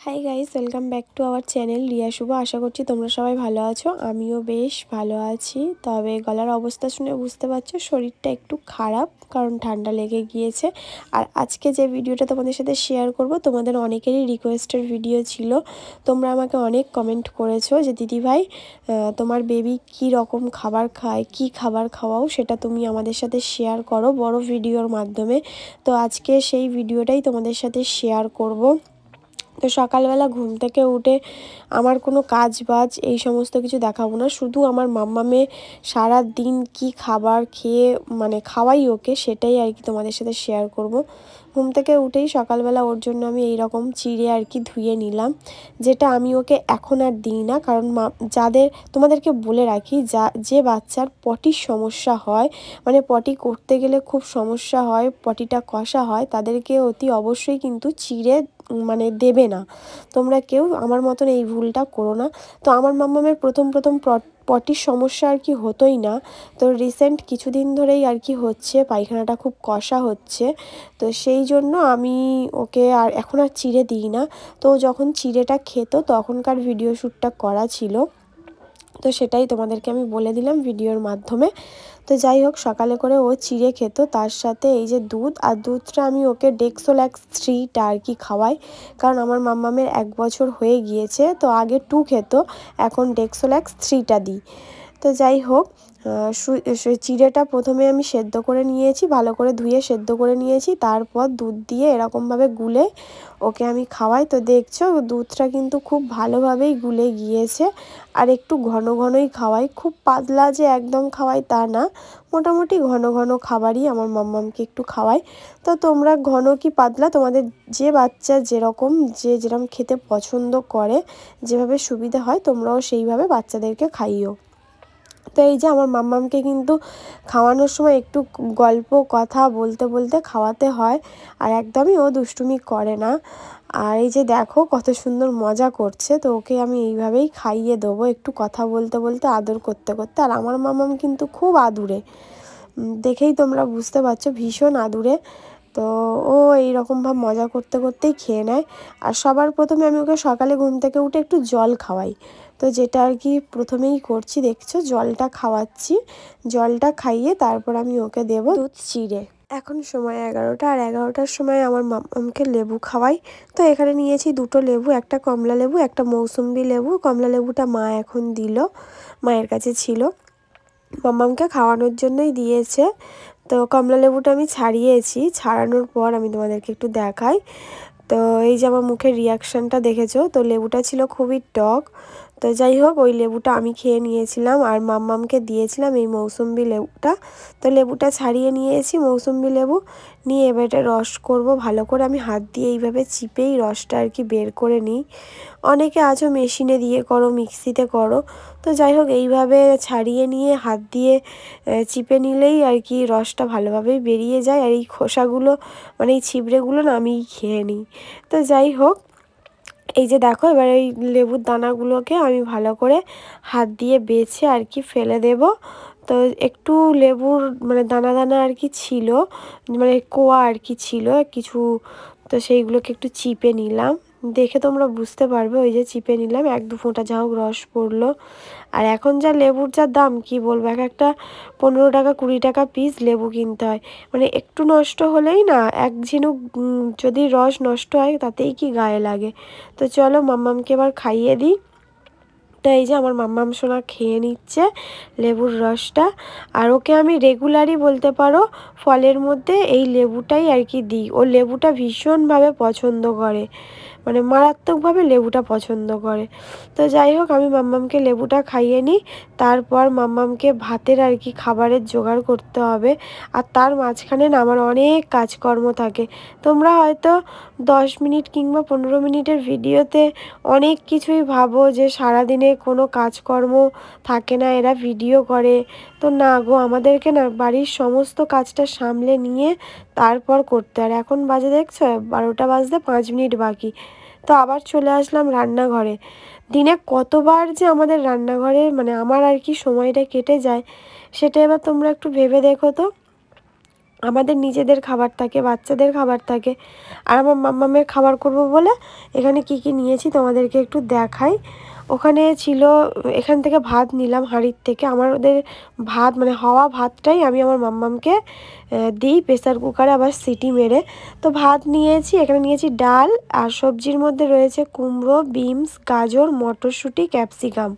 High guys, welcome back to our channel Riya Shubh. আশা করছি তোমরা সবাই ভালো আছো। আমিও বেশ ভালো আছি। তবে গলার অবস্থা শুনে বুঝতে পারছো শরীরটা একটু খারাপ, কারণ ঠান্ডা লেগে গিয়েছে। আর আজকে যে ভিডিওটা তোমাদের সাথে শেয়ার করব, তোমাদের অনেকেরই রিকোয়েস্টের ভিডিও ছিল। তোমরা আমাকে অনেক কমেন্ট করেছো যে দিদি ভাই, তোমার বেবি কি রকম খাবার খায়, কি খাবার খাওয়াও, সেটা তুমি আমাদের সাথে শেয়ার করো বড় ভিডিওর মাধ্যমে। তো আজকে সেই ভিডিওটাই তোমাদের সাথে শেয়ার করব। তো সকালবেলা ঘুম থেকে উঠে আমার কোনো কাজ বাজ এই সমস্ত কিছু দেখাবো না, শুধু আমার মাম্মামে সারা দিন কি খাবার খেয়ে খাওয়াই ওকে, সেটাই আর কি তোমাদের সাথে শেয়ার করব। ঘুম থেকে উঠেই সকালবেলা ওর জন্য আমি এই রকম চিড়ে আর কি ধুয়ে নিলাম, যেটা আমি ওকে এখন আর দিই না। কারণ তোমাদেরকে বলে রাখি, যে বাচ্চার পটির সমস্যা হয়, পটি করতে গেলে খুব সমস্যা হয়, পটিটা কষা হয়, তাদেরকে অতি অবশ্যই কিন্তু চিড়ে দেবে না। তোমরা কেউ আমার মতন এই ভুলটা করো না। তো আমার মাম্মামের প্রথম পটির সমস্যা আর কি হতোই না, তো রিসেন্ট কিছুদিন ধরেই আর কি হচ্ছে, পায়খানাটা খুব কষা হচ্ছে। তো সেই জন্য আমি ওকে আর এখন আর চিড়ে দিই না। তো যখন চিড়েটা খেত তখনকার ভিডিও শ্যুটটা করা ছিল, তো সেটাই তোমাদেরকে আমি বলে দিলাম ভিডিওর মাধ্যমে। তো যাই হোক, সকালে করে ও চিড়ে খেত, তার সাথে এই যে দুধ, আর দুধটা আমি ওকে ডেক্সোল্যাক্স 3টা আর কি খাওয়াই। কারণ আমার মাম্মামের 1 বছর হয়ে গিয়েছে, তো আগে 2 খেত, এখন ডেক্সোল্যাক্স 3টা দিই। তো যাই হোক, চিড়েটা প্রথমে আমি সেদ্ধ করে নিয়েছি, ভালো করে ধুয়ে সেদ্ধ করে নিয়েছি, তারপর দুধ দিয়ে এরকমভাবে গুলে ওকে আমি খাওয়াই। তো দেখছো দুধটা কিন্তু খুব ভালোভাবেই গুলে গিয়েছে। আর একটু ঘন ঘনই খাওয়াই, খুব পাতলা যে একদম খাওয়াই তা না, মোটামুটি ঘন ঘন খাবারই আমার মাম্মামকে একটু খাওয়াই। তো তোমরা ঘন কি পাতলা, তোমাদের যে বাচ্চা যেরকম খেতে পছন্দ করে, যেভাবে সুবিধা হয় তোমরাও সেইভাবে বাচ্চাদেরকে খাইও। তো এই যে আমার মাম্মামকে কিন্তু খাওয়ানোর সময় একটু গল্প কথা বলতে বলতে খাওয়াতে হয়, আর একদমই ও দুষ্টুমি করে না। আর এই যে দেখো কত সুন্দর মজা করছে, তো ওকে আমি এইভাবেই খাইয়ে দেবো, একটু কথা বলতে বলতে আদর করতে করতে। আর আমার মাম্মাম কিন্তু খুব আদুরে, দেখেই তোমরা বুঝতে পারছো, ভীষণ আদুরে। তো ও এইরকমভাবে মজা করতে করতেই খেয়ে নেয়। আর সবার প্রথমে আমি ওকে সকালে ঘুম থেকে উঠে একটু জল খাওয়াই। তো যেটা আর কি প্রথমেই করছি, দেখছো জলটা খাওয়াচ্ছি, জলটা খাইয়ে তারপর আমি ওকে দেব দুধ চিড়ে। এখন সময় 11টা, আর 11টার সময় আমার মাম্মামকে লেবু খাওয়াই। তো এখানে নিয়েছি 2টো লেবু, একটা কমলা লেবু, একটা মৌসুম্বি লেবু। কমলা লেবুটা মা এখন দিল, মায়ের কাছে ছিল, মাম্মামকে খাওয়ানোর জন্যই দিয়েছে। তো কমলা লেবুটা আমি ছাড়িয়েছি, ছাড়ানোর পর আমি তোমাদেরকে একটু দেখাই। তো এই যে আমার মুখের রিয়াকশানটা দেখেছো, তো লেবুটা ছিল খুবই টক। তো যাই হোক, ওই লেবুটা আমি খেয়ে নিয়েছিলাম, আর মাম্মামকে দিয়েছিলাম এই মৌসুম্বি লেবুটা। তো লেবুটা ছাড়িয়ে নিয়েছি, মৌসুম্বি লেবু নিয়ে এবার এটা রস করব ভালো করে। আমি হাত দিয়ে এইভাবে চিপেই রসটা আর কি বের করে নিই। অনেকে আছো মেশিনে দিয়ে করো, মিক্সিতে করো। তো যাই হোক, এইভাবে ছাড়িয়ে নিয়ে হাত দিয়ে চিপে নিলেই আর কি রসটা ভালোভাবেই বেরিয়ে যায়। আর এই খোসাগুলো এই ছিবড়েগুলো না আমি খেয়ে নিই। তো যাই হোক, এই যে দেখো, এবার এই লেবুর দানাগুলোকে আমি ভালো করে হাত দিয়ে বেছে আর কি ফেলে দেব। তো একটু লেবুর দানা দানা আর কি ছিল, কোয়া আর কি ছিল কিছু, তো সেইগুলোকে একটু চিপে নিলাম, দেখে তোমরা বুঝতে পারবে। ওই যে চিপে নিলাম, 1-2 ফোঁটা যা হোক রস পড়লো। আর এখন যা লেবুর যা দাম কি বলবো, একটা 15 টাকা 20 টাকা পিস লেবু কিনতে হয়। একটু নষ্ট হলেই না, এক ঝিনুক যদি রস নষ্ট হয় তাতেই কি গায়ে লাগে। তো চলো মাম্মামকে এবার খাইয়ে দিই। তো এই যে আমার মাম্মাম সোনা খেয়ে নিচ্ছে লেবুর রসটা। আর ওকে আমি রেগুলারই বলতে পারো ফলের মধ্যে এই লেবুটাই আর কি দিই। ও লেবুটা ভীষণভাবে পছন্দ করে, মারাত্মকভাবে লেবুটা পছন্দ করে। তো যাই হোক, আমি মাম্মামকে লেবুটা খাইয়ে নিই, তারপর মাম্মামকে ভাতের আর কি খাবারের জোগাড় করতে হবে। আর তার মাঝখানে না আমার অনেক কাজকর্ম থাকে। তোমরা হয়তো 10 মিনিট কিংবা 15 মিনিটের ভিডিওতে অনেক কিছুই ভাবো যে সারাদিনে কোনো কাজকর্ম থাকে না, এরা ভিডিও করে। তো না গো, আমাদেরকে না বাড়ির সমস্ত কাজটা সামলে নিয়ে তারপর করতে হয়। এখন বাজে দেখছো 12টা বাজতে 5 মিনিট বাকি। তো আবার চলে আসলাম রান্নাঘরে। দিনে কতবার যে আমাদের রান্নাঘরে আমার আর কি সময়টা কেটে যায়, সেটা এবার তোমরা একটু ভেবে দেখো তো। আমাদের নিজেদের খাবার থাকে, বাচ্চাদের খাবার থাকে, আর আমার মাম্মামের খাবার করব বলে এখানে কি কি নিয়েছি তোমাদেরকে একটু দেখাই। ওখানে ছিল, এখান থেকে ভাত নিলাম হাঁড়ির থেকে। আমাদের ভাত মানে হওয়া ভাতটাই আমি আমার মাম্মামকে দিই প্রেসার কুকারে আবার সিটি মেরে। তো ভাত নিয়েছি, এখানে নিয়েছি ডাল, আর সবজির মধ্যে রয়েছে কুমড়ো, বিনস, গাজর, মটরশুঁটি, ক্যাপসিকাম।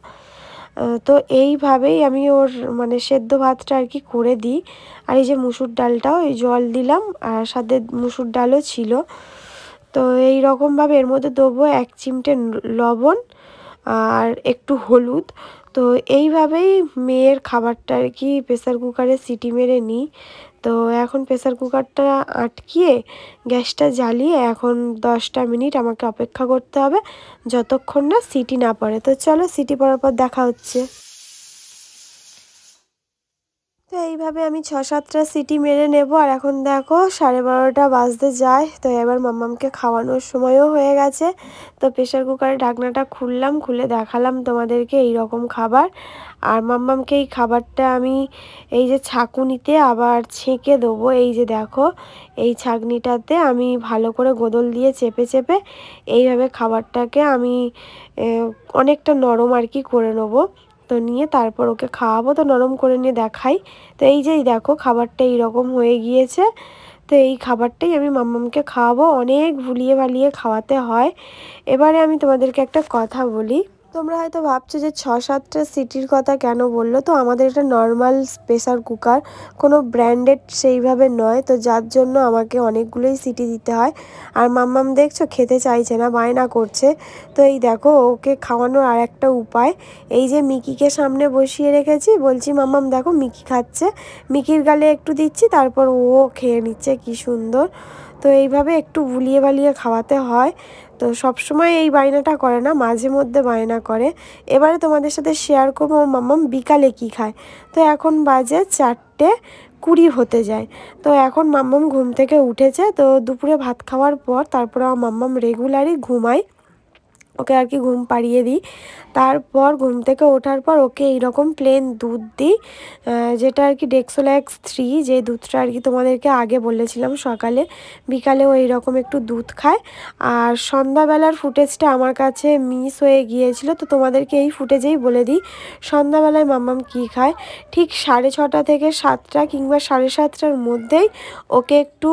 তো এইভাবেই আমি ওর মানে সেদ্ধ ভাতটা আর কি করে দিই। আর এই যে মুসুর ডালটাও এই জল দিলাম, আর সাথে মুসুর ডালও ছিল। তো এই রকমভাবে এর মধ্যে দেবো 1 চিমটে লবণ আর একটু হলুদ। তো এইভাবেই মেয়ের খাবারটা আর কি প্রেসার কুকারে সিটি মেরে নিই। তো এখন প্রেসার কুকারটা আটকিয়ে গ্যাসটা জ্বালিয়ে এখন 10টা মিনিট আমাকে অপেক্ষা করতে হবে, যতক্ষণ না সিটি না পড়ে। তো চলো সিটি পড়ার পর দেখা হচ্ছে। তো এইভাবে আমি 6-7টা সিটি মেরে নেব। আর এখন দেখো 12:30টা বাজতে যায়। তো এবার মাম্মামকে খাওয়ানোর সময়ও হয়ে গেছে। তো প্রেসার কুকারের ঢাকনাটা খুললাম, খুলে দেখালাম তোমাদেরকে এই রকম খাবার। আর মাম্মামকে এই খাবারটা আমি এই যে ছাঁকুনিতে আবার ছেঁকে দেবো। এই যে দেখো এই ছাঁকনিটাতে আমি ভালো করে গোদল দিয়ে চেপে চেপে এইভাবে খাবারটাকে আমি অনেকটা নরম আর কি করে নেবো। তো নিয়ে তারপর ওকে খাওয়াবো। তো নরম করে নিয়ে দেখাই। তো এই যেই দেখো খাবারটা এইরকম হয়ে গিয়েছে। তো এই খাবারটাই আমি মাম্মামকে খাওয়াবো। অনেক ভুলিয়ে ভালিয়ে খাওয়াতে হয়। এবারে আমি তোমাদেরকে একটা কথা বলি। তোমরা হয়তো ভাবছো যে 6-7টা সিটির কথা কেন বললো। তো আমাদের এটা নর্মাল প্রেসার কুকার, কোনো ব্র্যান্ডেড সেইভাবে নয়। তো যার জন্য আমাকে অনেকগুলোই সিটি দিতে হয়। আর মাম্মাম দেখছো খেতে চাইছে না, বায়না করছে। তো এই দেখো ওকে খাওয়ানোর আর একটা উপায়, এই যে মিকিকে সামনে বসিয়ে রেখেছি, বলছি মাম্মাম দেখো মিকি খাচ্ছে, মিকির গালে একটু দিচ্ছি, তারপর ও খেয়ে নিচ্ছে কি সুন্দর। তো এইভাবে একটু ভুলিয়ে ভালিয়ে খাওয়াতে হয়। তো সবসময় এই বায়নাটা করে না, মাঝে মধ্যে বায়না করে। এবারে তোমাদের সাথে শেয়ার করবো আমার মাম্মাম বিকালে কি খায়। তো এখন বাজে 4:20 হতে যায়। তো এখন মাম্মাম ঘুম থেকে উঠেছে। তো দুপুরে ভাত খাওয়ার পর তারপর আমার মাম্মাম রেগুলারই ঘুমায়, ওকে আর কি ঘুম পাড়িয়ে দিই। তারপর ঘুম থেকে ওঠার পর ওকে এইরকম প্লেন দুধ দিই, যেটা আর কি ডেক্সোল্যাক্স 3, যে দুধটা আর কি তোমাদেরকে আগে বলেছিলাম সকালে বিকালেও এইরকম একটু দুধ খায়। আর সন্ধ্যাবেলার ফুটেজটা আমার কাছে মিস হয়ে গিয়েছিল, তো তোমাদেরকে এই ফুটেজেই বলে দিই সন্ধ্যাবেলায় মাম্মাম কী খায়। ঠিক 6:30 থেকে 7টা কিংবা 7:30টার মধ্যেই ওকে একটু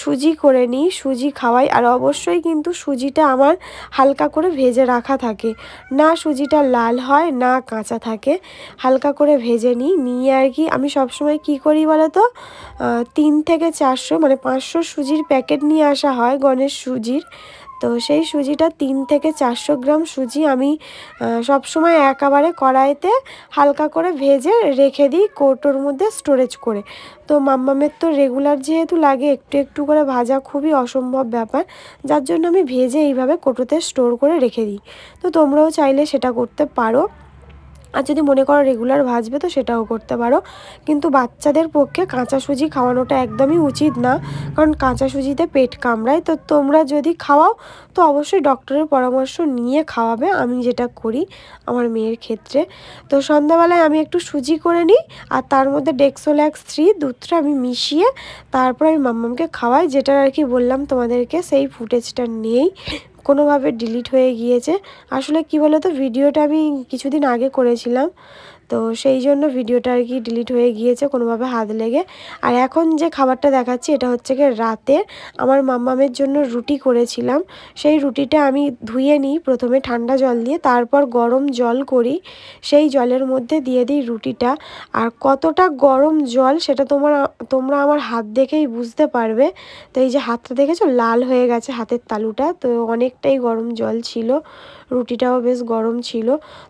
সুজি করে নিই, সুজি খাওয়াই। আর অবশ্যই কিন্তু সুজিটা আমার হালকা করে ভেজে রাখা থাকে, না সুজিটা লাল হয় না কাঁচা থাকে, হালকা করে ভেজে নিয়ে আর কি আমি সবসময় কি করি বলো তো, 3 থেকে 400 মানে 500 সুজির প্যাকেট নিয়ে আসা হয় গণেশ সুজির। তো সেই সুজিটা 3 থেকে 400 গ্রাম সুজি আমি সবসময় একেবারে কড়াইতে হালকা করে ভেজে রেখে দিই কৌটোর মধ্যে স্টোরেজ করে। তো মাম্মামের তো রেগুলার যেহেতু লাগে একটু একটু করে ভাজা খুবই অসম্ভব ব্যাপার, যার জন্য আমি ভেজে এইভাবে কৌটোতে স্টোর করে রেখে দিই। তো তোমরাও চাইলে সেটা করতে পারো। আর যদি মনে করো রেগুলার ভাজবে তো সেটাও করতে পারো। কিন্তু বাচ্চাদের পক্ষে কাঁচা সুজি খাওয়ানোটা একদমই উচিত না, কারণ কাঁচা সুজিতে পেট কামড়ায়। তো তোমরা যদি খাওয়াও তো অবশ্যই ডক্টরের পরামর্শ নিয়ে খাওয়াবে, আমি যেটা করি আমার মেয়ের ক্ষেত্রে। তো সন্ধ্যাবেলায় আমি একটু সুজি করে নিই, আর তার মধ্যে ডেক্সোল্যাক্স 3 দুধটা আমি মিশিয়ে তারপর আমি মাম্মামকে খাওয়াই। যেটা আর কি বললাম তোমাদেরকে সেই ফুটেজটা নেই, কোনোভাবে ডিলিট হয়ে গিয়েছে। আসলে কি বলো তো, ভিডিওটা আমি কিছুদিন আগে করেছিলাম, তো সেই জন্য ভিডিওটা আর কি ডিলিট হয়ে গিয়েছে কোনোভাবে হাত লেগে। আর এখন যে খাবারটা দেখাচ্ছি এটা হচ্ছে কি রাতে আমার মাম্মামের জন্য রুটি করেছিলাম। সেই রুটিটা আমি ধুয়ে নিই প্রথমে ঠান্ডা জল দিয়ে, তারপর গরম জল করি, সেই জলের মধ্যে দিয়ে দিই রুটিটা। আর কতটা গরম জল সেটা তোমরা আমার হাত দেখেই বুঝতে পারবে। তো এই যে হাতটা দেখেছো লাল হয়ে গেছে হাতের তালুটা, তো অনেকটাই গরম জল ছিল, রুটিটাও বেশ গরম ছিল।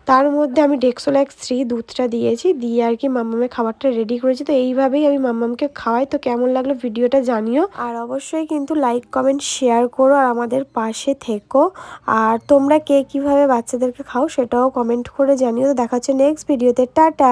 তার মধ্যে আমি ডেক্সোল্যাক্স 3 দুধটা দিয়েছি, দিয়ে আর কি মাম্মামের খাবারটা রেডি করেছি। তো এইভাবেই আমি মাম্মামকে খাওয়াই। তো কেমন লাগলো ভিডিওটা জানিও, আর অবশ্যই কিন্তু লাইক কমেন্ট শেয়ার করো আর আমাদের পাশে থেকো। আর তোমরা কে কীভাবে বাচ্চাদেরকে খাও সেটাও কমেন্ট করে জানিও। তো দেখা হচ্ছে নেক্সট ভিডিওতে। টাটা।